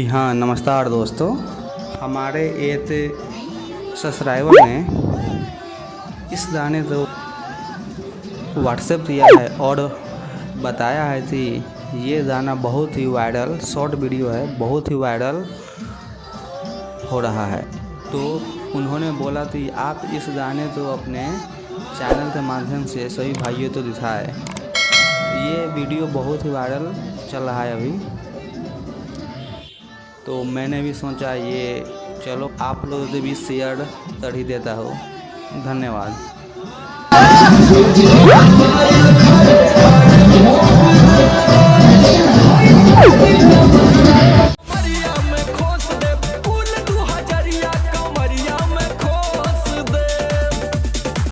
हाँ, नमस्कार दोस्तों। हमारे एक सब्सक्राइबर ने इस गाने को व्हाट्सएप किया है और बताया है कि ये गाना बहुत ही वायरल शॉर्ट वीडियो है, बहुत ही वायरल हो रहा है। तो उन्होंने बोला कि आप इस गाने को अपने चैनल के माध्यम से सभी भाइयों को दिखाएं। ये वीडियो बहुत ही वायरल चल रहा है अभी, तो मैंने भी सोचा ये चलो आप लोगों से भी शेयर कर ही देता हूँ। धन्यवाद।